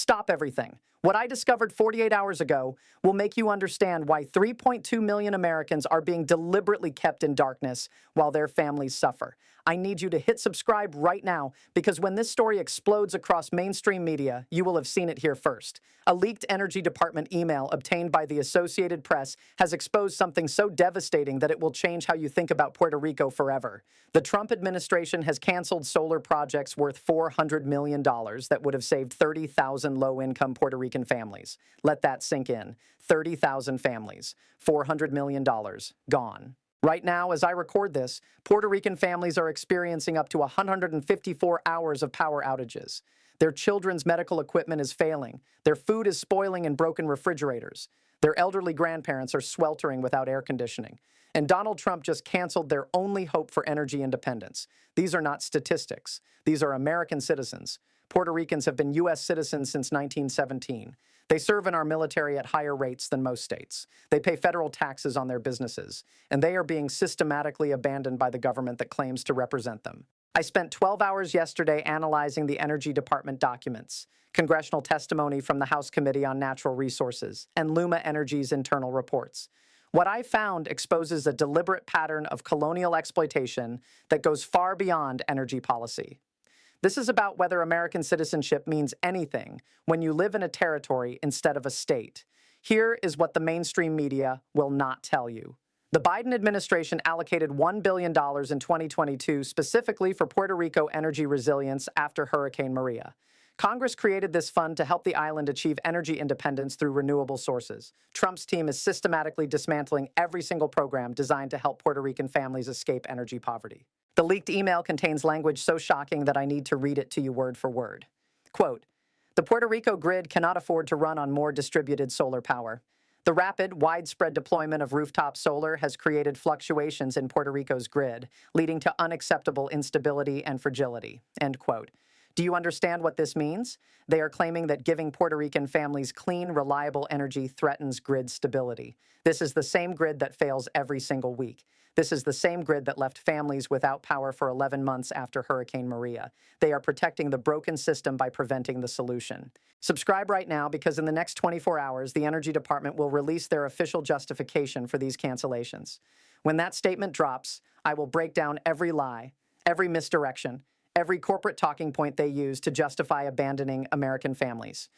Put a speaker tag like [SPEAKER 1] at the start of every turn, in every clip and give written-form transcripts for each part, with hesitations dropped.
[SPEAKER 1] Stop everything. What I discovered 48 hours ago will make you understand why 3.2 million Americans are being deliberately kept in darkness while their families suffer. I need you to hit subscribe right now because when this story explodes across mainstream media, you will have seen it here first. A leaked Energy Department email obtained by the Associated Press has exposed something so devastating that it will change how you think about Puerto Rico forever. The Trump administration has canceled solar projects worth $400 million that would have saved 30,000 low-income Puerto Rican families. Let that sink in. 30,000 families. $400 million. Gone. Right now, as I record this, Puerto Rican families are experiencing up to 154 hours of power outages. Their children's medical equipment is failing. Their food is spoiling in broken refrigerators. Their elderly grandparents are sweltering without air conditioning. And Donald Trump just canceled their only hope for energy independence. These are not statistics. These are American citizens. Puerto Ricans have been U.S. citizens since 1917. They serve in our military at higher rates than most states. They pay federal taxes on their businesses, and they are being systematically abandoned by the government that claims to represent them. I spent 12 hours yesterday analyzing the Energy Department documents, congressional testimony from the House Committee on Natural Resources, and Luma Energy's internal reports. What I found exposes a deliberate pattern of colonial exploitation that goes far beyond energy policy. This is about whether American citizenship means anything when you live in a territory instead of a state. Here is what the mainstream media will not tell you. The Biden administration allocated $1 billion in 2022 specifically for Puerto Rico energy resilience after Hurricane Maria. Congress created this fund to help the island achieve energy independence through renewable sources. Trump's team is systematically dismantling every single program designed to help Puerto Rican families escape energy poverty. The leaked email contains language so shocking that I need to read it to you word for word. Quote, "The Puerto Rico grid cannot afford to run on more distributed solar power. The rapid, widespread deployment of rooftop solar has created fluctuations in Puerto Rico's grid, leading to unacceptable instability and fragility." End quote. Do you understand what this means? They are claiming that giving Puerto Rican families clean, reliable energy threatens grid stability. This is the same grid that fails every single week. This is the same grid that left families without power for 11 months after Hurricane Maria. They are protecting the broken system by preventing the solution. Subscribe right now because in the next 24 hours, the Energy Department will release their official justification for these cancellations. When that statement drops, I will break down every lie, every misdirection, every corporate talking point they use to justify abandoning American families.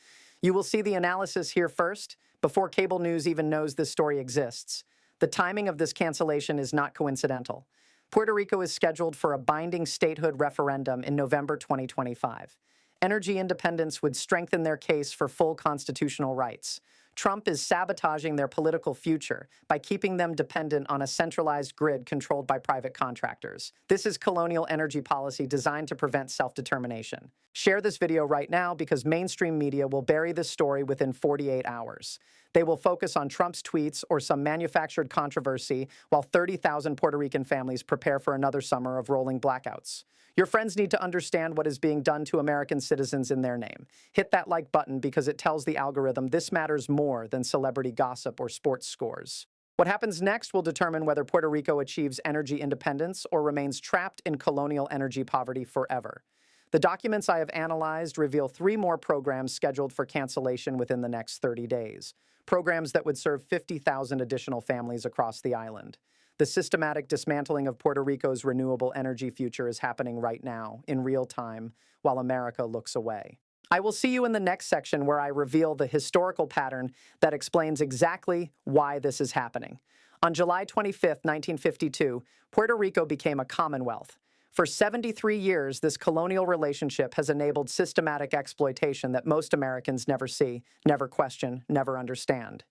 [SPEAKER 1] You will see the analysis here first, before cable news even knows this story exists. The timing of this cancellation is not coincidental. Puerto Rico is scheduled for a binding statehood referendum in November 2025. Energy independence would strengthen their case for full constitutional rights. Trump is sabotaging their political future by keeping them dependent on a centralized grid controlled by private contractors. This is colonial energy policy designed to prevent self-determination. Share this video right now because mainstream media will bury this story within 48 hours. They will focus on Trump's tweets or some manufactured controversy while 30,000 Puerto Rican families prepare for another summer of rolling blackouts. Your friends need to understand what is being done to American citizens in their name. Hit that like button because it tells the algorithm this matters more than celebrity gossip or sports scores. What happens next will determine whether Puerto Rico achieves energy independence or remains trapped in colonial energy poverty forever. The documents I have analyzed reveal 3 more programs scheduled for cancellation within the next 30 days. Programs that would serve 50,000 additional families across the island. The systematic dismantling of Puerto Rico's renewable energy future is happening right now, in real time, while America looks away. I will see you in the next section where I reveal the historical pattern that explains exactly why this is happening. On July 25, 1952, Puerto Rico became a commonwealth. For 73 years, this colonial relationship has enabled systematic exploitation that most Americans never see, never question, never understand.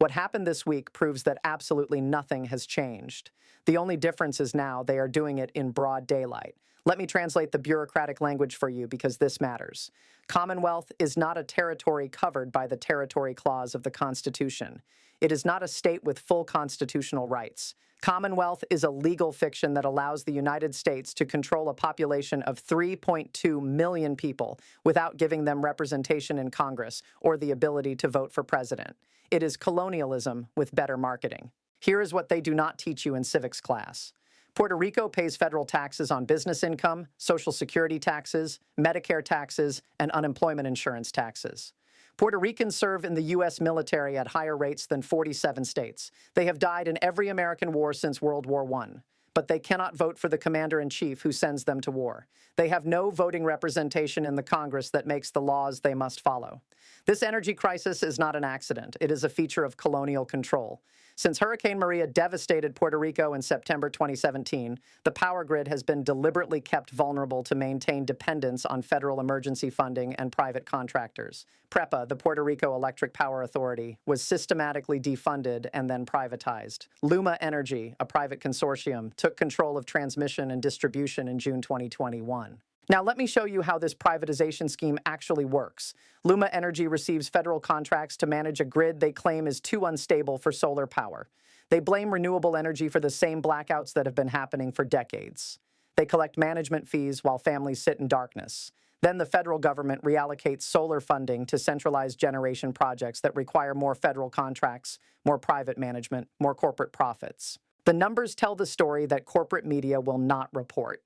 [SPEAKER 1] What happened this week proves that absolutely nothing has changed. The only difference is now they are doing it in broad daylight. Let me translate the bureaucratic language for you because this matters. Commonwealth is not a territory covered by the Territory Clause of the Constitution. It is not a state with full constitutional rights. Commonwealth is a legal fiction that allows the United States to control a population of 3.2 million people without giving them representation in Congress or the ability to vote for president. It is colonialism with better marketing. Here is what they do not teach you in civics class. Puerto Rico pays federal taxes on business income, Social Security taxes, Medicare taxes, and unemployment insurance taxes. Puerto Ricans serve in the U.S. military at higher rates than 47 states. They have died in every American war since World War I. But they cannot vote for the commander-in-chief who sends them to war. They have no voting representation in the Congress that makes the laws they must follow. This energy crisis is not an accident. It is a feature of colonial control. Since Hurricane Maria devastated Puerto Rico in September 2017, the power grid has been deliberately kept vulnerable to maintain dependence on federal emergency funding and private contractors. PREPA, the Puerto Rico Electric Power Authority, was systematically defunded and then privatized. Luma Energy, a private consortium, took control of transmission and distribution in June 2021. Now, let me show you how this privatization scheme actually works. Luma Energy receives federal contracts to manage a grid they claim is too unstable for solar power. They blame renewable energy for the same blackouts that have been happening for decades. They collect management fees while families sit in darkness. Then the federal government reallocates solar funding to centralized generation projects that require more federal contracts, more private management, more corporate profits. The numbers tell the story that corporate media will not report.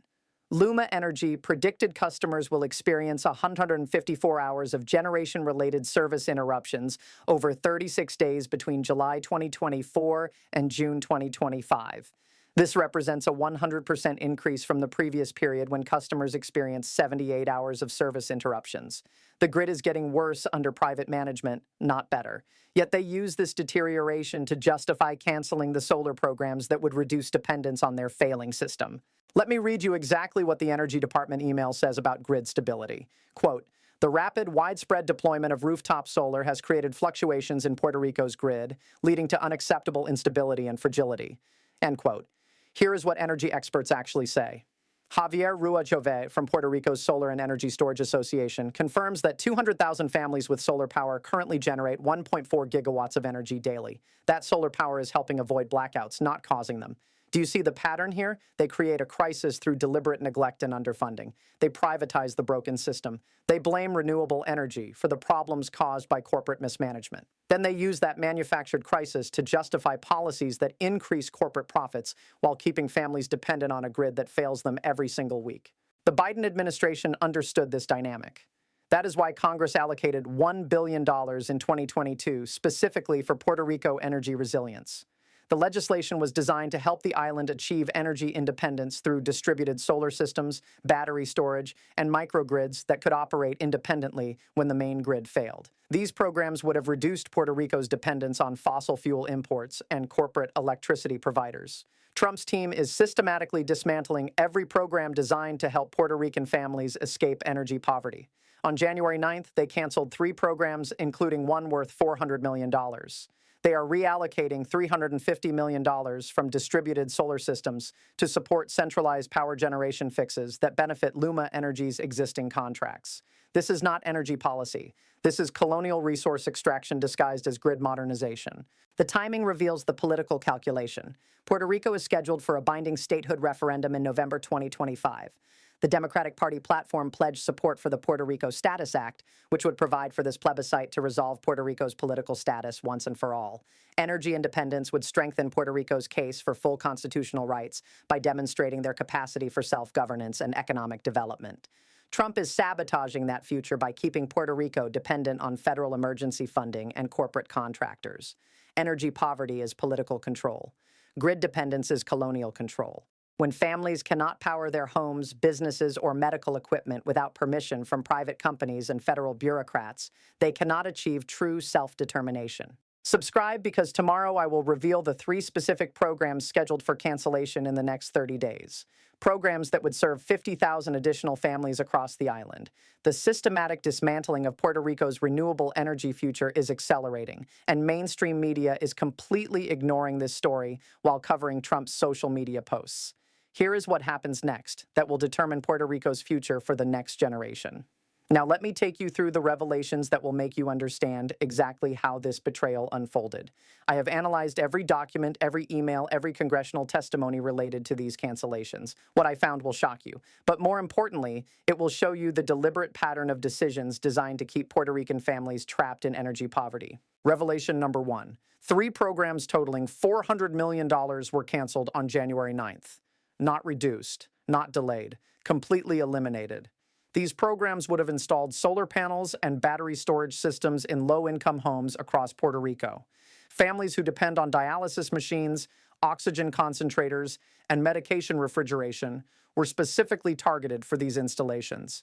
[SPEAKER 1] Luma Energy predicted customers will experience 154 hours of generation-related service interruptions over 36 days between July 2024 and June 2025. This represents a 100% increase from the previous period when customers experienced 78 hours of service interruptions. The grid is getting worse under private management, not better. Yet they use this deterioration to justify canceling the solar programs that would reduce dependence on their failing system. Let me read you exactly what the Energy Department email says about grid stability. Quote, "The rapid, widespread deployment of rooftop solar has created fluctuations in Puerto Rico's grid, leading to unacceptable instability and fragility." End quote. Here is what energy experts actually say. Javier Rua Jove from Puerto Rico's Solar and Energy Storage Association confirms that 200,000 families with solar power currently generate 1.4 gigawatts of energy daily. That solar power is helping avoid blackouts, not causing them. Do you see the pattern here? They create a crisis through deliberate neglect and underfunding. They privatize the broken system. They blame renewable energy for the problems caused by corporate mismanagement. Then they use that manufactured crisis to justify policies that increase corporate profits while keeping families dependent on a grid that fails them every single week. The Biden administration understood this dynamic. That is why Congress allocated $1 billion in 2022 specifically for Puerto Rico energy resilience. The legislation was designed to help the island achieve energy independence through distributed solar systems, battery storage, and microgrids that could operate independently when the main grid failed. These programs would have reduced Puerto Rico's dependence on fossil fuel imports and corporate electricity providers. Trump's team is systematically dismantling every program designed to help Puerto Rican families escape energy poverty. On January 9th, they canceled 3 programs, including one worth $400 million. They are reallocating $350 million from distributed solar systems to support centralized power generation fixes that benefit Luma Energy's existing contracts. This is not energy policy. This is colonial resource extraction disguised as grid modernization. The timing reveals the political calculation. Puerto Rico is scheduled for a binding statehood referendum in November 2025. The Democratic Party platform pledged support for the Puerto Rico Status Act, which would provide for this plebiscite to resolve Puerto Rico's political status once and for all. Energy independence would strengthen Puerto Rico's case for full constitutional rights by demonstrating their capacity for self-governance and economic development. Trump is sabotaging that future by keeping Puerto Rico dependent on federal emergency funding and corporate contractors. Energy poverty is political control. Grid dependence is colonial control. When families cannot power their homes, businesses, or medical equipment without permission from private companies and federal bureaucrats, they cannot achieve true self-determination. Subscribe because tomorrow I will reveal the 3 specific programs scheduled for cancellation in the next 30 days. Programs that would serve 50,000 additional families across the island. The systematic dismantling of Puerto Rico's renewable energy future is accelerating, and mainstream media is completely ignoring this story while covering Trump's social media posts. Here is what happens next that will determine Puerto Rico's future for the next generation. Now, let me take you through the revelations that will make you understand exactly how this betrayal unfolded. I have analyzed every document, every email, every congressional testimony related to these cancellations. What I found will shock you. But more importantly, it will show you the deliberate pattern of decisions designed to keep Puerto Rican families trapped in energy poverty. Revelation number 1. 3 programs totaling $400 million were canceled on January 9th. not reduced, not delayed, completely eliminated. These programs would have installed solar panels and battery storage systems in low-income homes across Puerto Rico. Families who depend on dialysis machines, oxygen concentrators, and medication refrigeration were specifically targeted for these installations.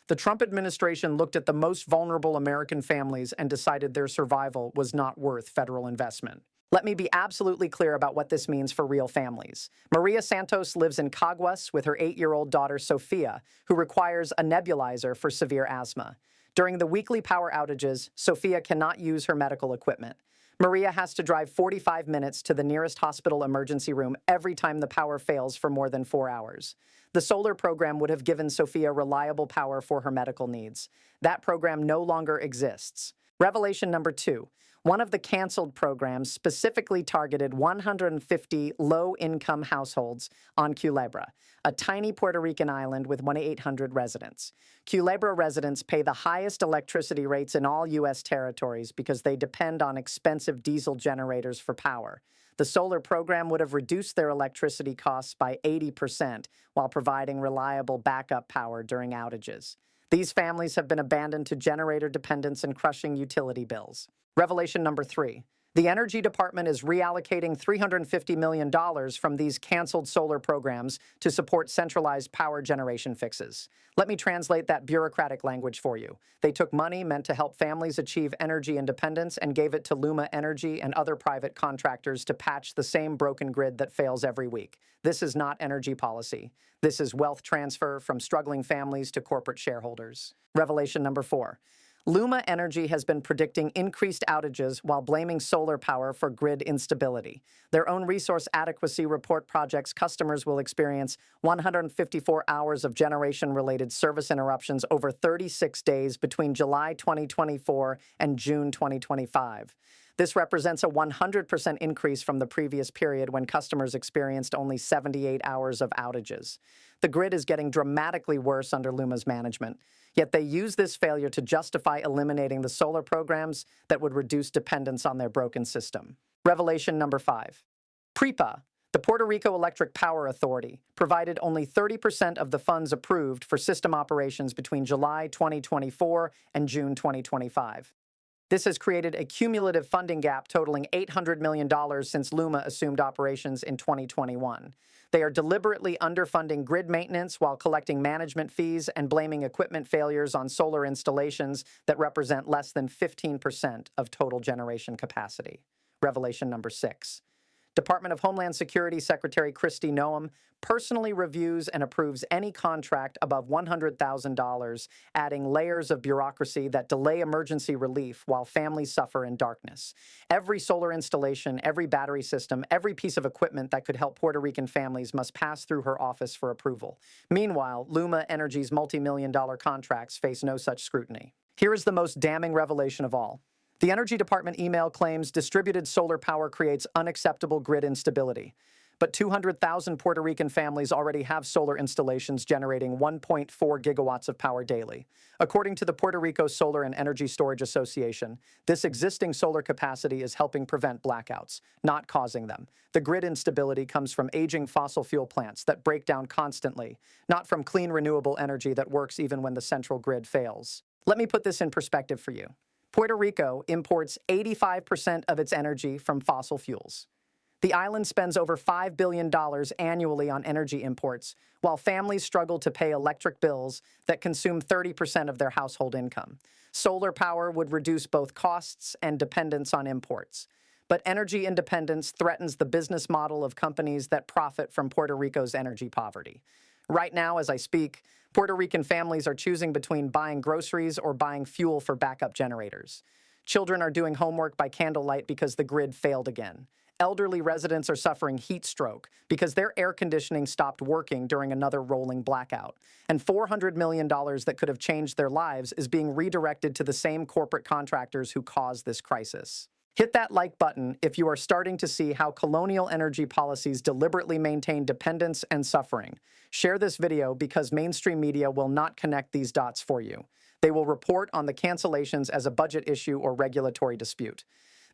[SPEAKER 1] The Trump administration looked at the most vulnerable American families and decided their survival was not worth federal investment. Let me be absolutely clear about what this means for real families. Maria Santos lives in Caguas with her 8-year-old daughter, Sophia, who requires a nebulizer for severe asthma. During the weekly power outages, Sophia cannot use her medical equipment. Maria has to drive 45 minutes to the nearest hospital emergency room every time the power fails for more than 4 hours. The solar program would have given Sophia reliable power for her medical needs. That program no longer exists. Revelation number 2. One of the canceled programs specifically targeted 150 low-income households on Culebra, a tiny Puerto Rican island with 1,800 residents. Culebra residents pay the highest electricity rates in all U.S. territories because they depend on expensive diesel generators for power. The solar program would have reduced their electricity costs by 80% while providing reliable backup power during outages. These families have been abandoned to generator dependence and crushing utility bills. Revelation number 3. The Energy Department is reallocating $350 million from these canceled solar programs to support centralized power generation fixes. Let me translate that bureaucratic language for you. They took money meant to help families achieve energy independence and gave it to Luma Energy and other private contractors to patch the same broken grid that fails every week. This is not energy policy. This is wealth transfer from struggling families to corporate shareholders. Revelation number 4. Luma Energy has been predicting increased outages while blaming solar power for grid instability. Their own resource adequacy report projects customers will experience 154 hours of generation-related service interruptions over 36 days between July 2024 and June 2025. This represents a 100% increase from the previous period when customers experienced only 78 hours of outages. The grid is getting dramatically worse under Luma's management, yet they use this failure to justify eliminating the solar programs that would reduce dependence on their broken system. Revelation number 5. PREPA, the Puerto Rico Electric Power Authority, provided only 30% of the funds approved for system operations between July 2024 and June 2025. This has created a cumulative funding gap totaling $800 million since Luma assumed operations in 2021. They are deliberately underfunding grid maintenance while collecting management fees and blaming equipment failures on solar installations that represent less than 15% of total generation capacity. Revelation number 6. Department of Homeland Security Secretary Kristi Noem personally reviews and approves any contract above $100,000, adding layers of bureaucracy that delay emergency relief while families suffer in darkness. Every solar installation, every battery system, every piece of equipment that could help Puerto Rican families must pass through her office for approval. Meanwhile, Luma Energy's multi-million-dollar contracts face no such scrutiny. Here is the most damning revelation of all. The Energy Department email claims distributed solar power creates unacceptable grid instability. But 200,000 Puerto Rican families already have solar installations generating 1.4 gigawatts of power daily. According to the Puerto Rico Solar and Energy Storage Association, this existing solar capacity is helping prevent blackouts, not causing them. The grid instability comes from aging fossil fuel plants that break down constantly, not from clean renewable energy that works even when the central grid fails. Let me put this in perspective for you. Puerto Rico imports 85% of its energy from fossil fuels. The island spends over $5 billion annually on energy imports, while families struggle to pay electric bills that consume 30% of their household income. Solar power would reduce both costs and dependence on imports. But energy independence threatens the business model of companies that profit from Puerto Rico's energy poverty. Right now, as I speak, Puerto Rican families are choosing between buying groceries or buying fuel for backup generators. Children are doing homework by candlelight because the grid failed again. Elderly residents are suffering heat stroke because their air conditioning stopped working during another rolling blackout. And $400 million that could have changed their lives is being redirected to the same corporate contractors who caused this crisis. Hit that like button if you are starting to see how colonial energy policies deliberately maintain dependence and suffering. Share this video because mainstream media will not connect these dots for you. They will report on the cancellations as a budget issue or regulatory dispute.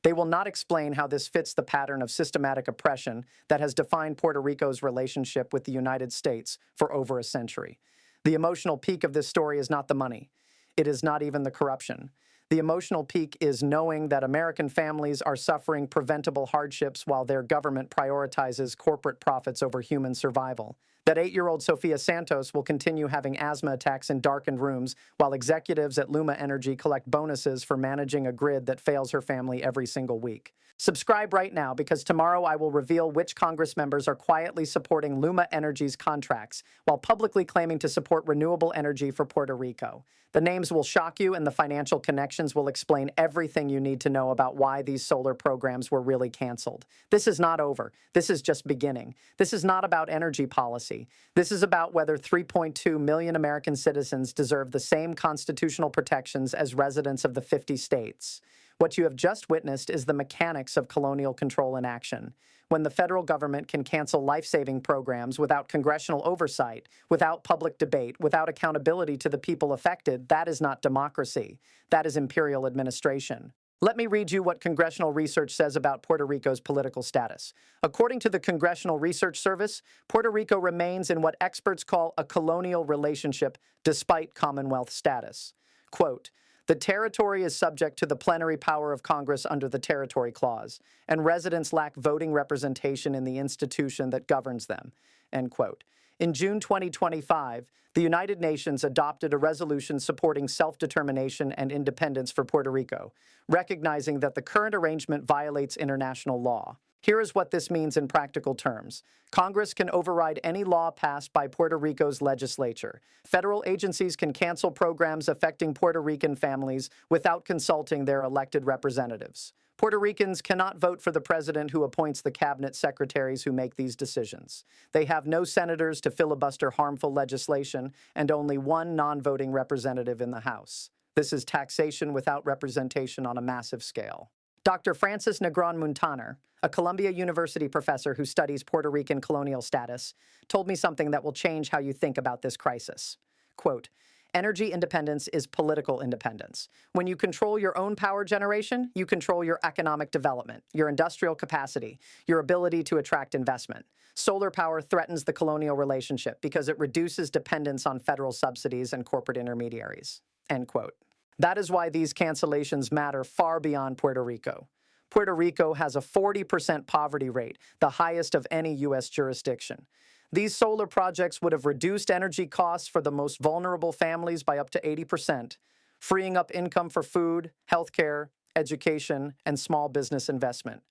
[SPEAKER 1] They will not explain how this fits the pattern of systematic oppression that has defined Puerto Rico's relationship with the United States for over a century. The emotional peak of this story is not the money. It is not even the corruption. The emotional peak is knowing that American families are suffering preventable hardships while their government prioritizes corporate profits over human survival. That 8-year-old Sofia Santos will continue having asthma attacks in darkened rooms while executives at Luma Energy collect bonuses for managing a grid that fails her family every single week. Subscribe right now, because tomorrow I will reveal which Congress members are quietly supporting Luma Energy's contracts while publicly claiming to support renewable energy for Puerto Rico. The names will shock you, and the financial connections will explain everything you need to know about why these solar programs were really canceled. This is not over. This is just beginning. This is not about energy policy. This is about whether 3.2 million American citizens deserve the same constitutional protections as residents of the 50 states. What you have just witnessed is the mechanics of colonial control in action. When the federal government can cancel life-saving programs without congressional oversight, without public debate, without accountability to the people affected, that is not democracy. That is imperial administration. Let me read you what congressional research says about Puerto Rico's political status. According to the Congressional Research Service, Puerto Rico remains in what experts call a colonial relationship despite Commonwealth status. Quote, "The territory is subject to the plenary power of Congress under the Territory Clause, and residents lack voting representation in the institution that governs them." End quote. In June 2025, the United Nations adopted a resolution supporting self-determination and independence for Puerto Rico, recognizing that the current arrangement violates international law. Here is what this means in practical terms. Congress can override any law passed by Puerto Rico's legislature. Federal agencies can cancel programs affecting Puerto Rican families without consulting their elected representatives. Puerto Ricans cannot vote for the president who appoints the cabinet secretaries who make these decisions. They have no senators to filibuster harmful legislation and only one non-voting representative in the House. This is taxation without representation on a massive scale. Dr. Francis Negron-Muntaner, a Columbia University professor who studies Puerto Rican colonial status, told me something that will change how you think about this crisis. Quote, "Energy independence is political independence. When you control your own power generation, you control your economic development, your industrial capacity, your ability to attract investment. Solar power threatens the colonial relationship because it reduces dependence on federal subsidies and corporate intermediaries." End quote. That is why these cancellations matter far beyond Puerto Rico. Puerto Rico has a 40% poverty rate, the highest of any U.S. jurisdiction. These solar projects would have reduced energy costs for the most vulnerable families by up to 80%, freeing up income for food, healthcare, education, and small business investment.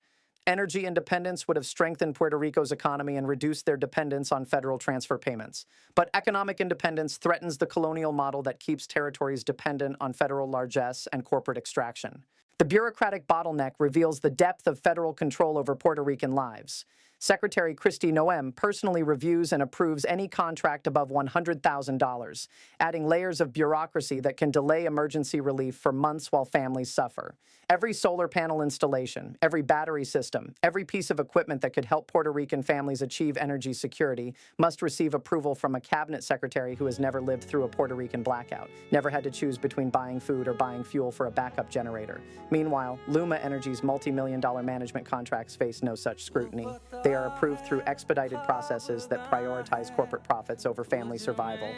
[SPEAKER 1] Energy independence would have strengthened Puerto Rico's economy and reduced their dependence on federal transfer payments. But economic independence threatens the colonial model that keeps territories dependent on federal largesse and corporate extraction. The bureaucratic bottleneck reveals the depth of federal control over Puerto Rican lives. Secretary Kristi Noem personally reviews and approves any contract above $100,000, adding layers of bureaucracy that can delay emergency relief for months while families suffer. Every solar panel installation, every battery system, every piece of equipment that could help Puerto Rican families achieve energy security must receive approval from a cabinet secretary who has never lived through a Puerto Rican blackout, never had to choose between buying food or buying fuel for a backup generator. Meanwhile, Luma Energy's multi-million-dollar management contracts face no such scrutiny. They are approved through expedited processes that prioritize corporate profits over family survival.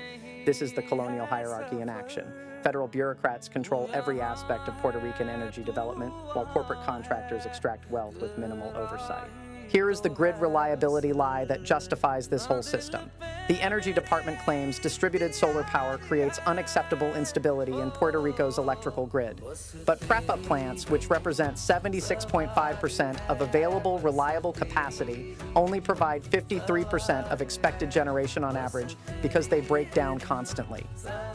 [SPEAKER 1] This is the colonial hierarchy in action. Federal bureaucrats control every aspect of Puerto Rican energy development, while corporate contractors extract wealth with minimal oversight. Here is the grid reliability lie that justifies this whole system. The Energy Department claims distributed solar power creates unacceptable instability in Puerto Rico's electrical grid. But prep-up plants, which represent 76.5% of available reliable capacity, only provide 53% of expected generation on average because they break down constantly.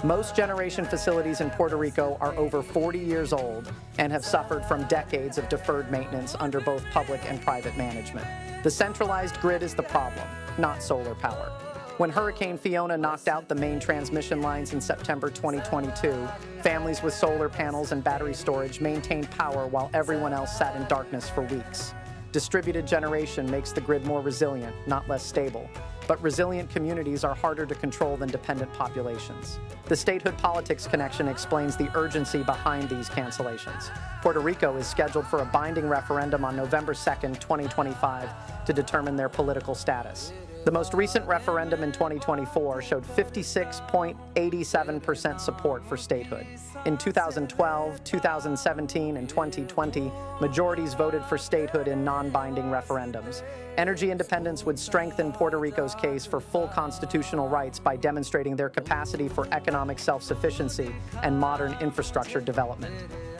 [SPEAKER 1] Most generation facilities in Puerto Rico are over 40 years old and have suffered from decades of deferred maintenance under both public and private management. The centralized grid is the problem, not solar power. When Hurricane Fiona knocked out the main transmission lines in September 2022, families with solar panels and battery storage maintained power while everyone else sat in darkness for weeks. Distributed generation makes the grid more resilient, not less stable. but resilient communities are harder to control than dependent populations. The statehood politics connection explains the urgency behind these cancellations. Puerto Rico is scheduled for a binding referendum on November 2nd, 2025, to determine their political status. The most recent referendum in 2024 showed 56.87% support for statehood. In 2012, 2017, and 2020, majorities voted for statehood in non-binding referendums. Energy independence would strengthen Puerto Rico's case for full constitutional rights by demonstrating their capacity for economic self-sufficiency and modern infrastructure development.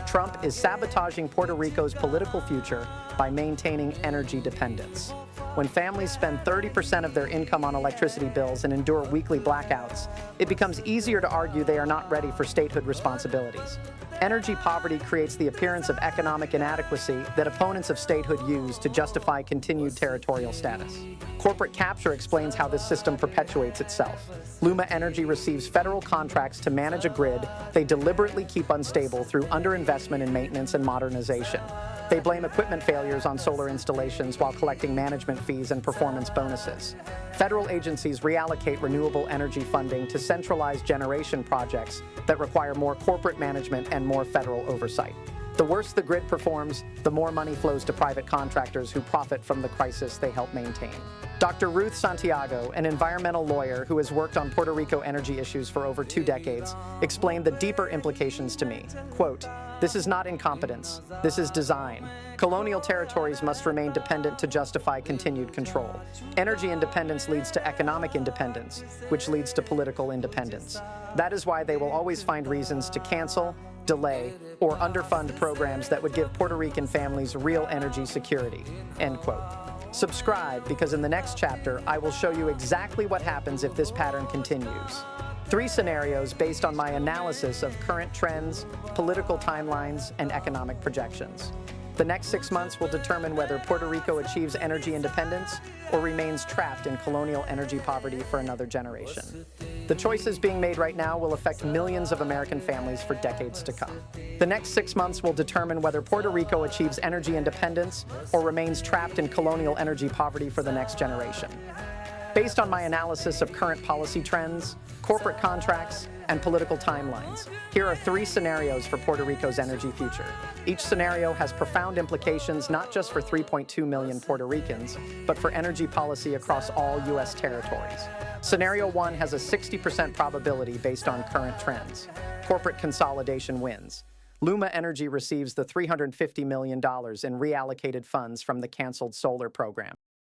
[SPEAKER 1] Trump is sabotaging Puerto Rico's political future by maintaining energy dependence. When families spend 30% of their income on electricity bills and endure weekly blackouts, it becomes easier to argue they are not ready for statehood responsibilities. Energy poverty creates the appearance of economic inadequacy that opponents of statehood use to justify continued territorial status. Corporate capture explains how this system perpetuates itself. Luma Energy receives federal contracts to manage a grid they deliberately keep unstable through underinvestment in maintenance and modernization. They blame equipment failures on solar installations while collecting management fees and performance bonuses. Federal agencies reallocate renewable energy funding to centralized generation projects that require more corporate management and more federal oversight. The worse the grid performs, the more money flows to private contractors who profit from the crisis they help maintain. Dr. Ruth Santiago, an environmental lawyer who has worked on Puerto Rico energy issues for over 2 decades, explained the deeper implications to me. Quote, "This is not incompetence. This is design. Colonial territories must remain dependent to justify continued control. Energy independence leads to economic independence, which leads to political independence. That is why they will always find reasons to cancel, delay, or underfund programs that would give Puerto Rican families real energy security." End quote. Subscribe, because in the next chapter, I will show you exactly what happens if this pattern continues. 3 scenarios based on my analysis of current trends, political timelines, and economic projections. The next 6 months will determine whether Puerto Rico achieves energy independence or remains trapped in colonial energy poverty for another generation. The choices being made right now will affect millions of American families for decades to come. The next 6 months will determine whether Puerto Rico achieves energy independence or remains trapped in colonial energy poverty for the next generation. Based on my analysis of current policy trends, corporate contracts, and political timelines, here are 3 scenarios for Puerto Rico's energy future. Each scenario has profound implications not just for 3.2 million Puerto Ricans, but for energy policy across all U.S. territories. Scenario 1 has a 60% probability based on current trends. Corporate consolidation wins. Luma Energy receives the $350 million in reallocated funds from the canceled solar program.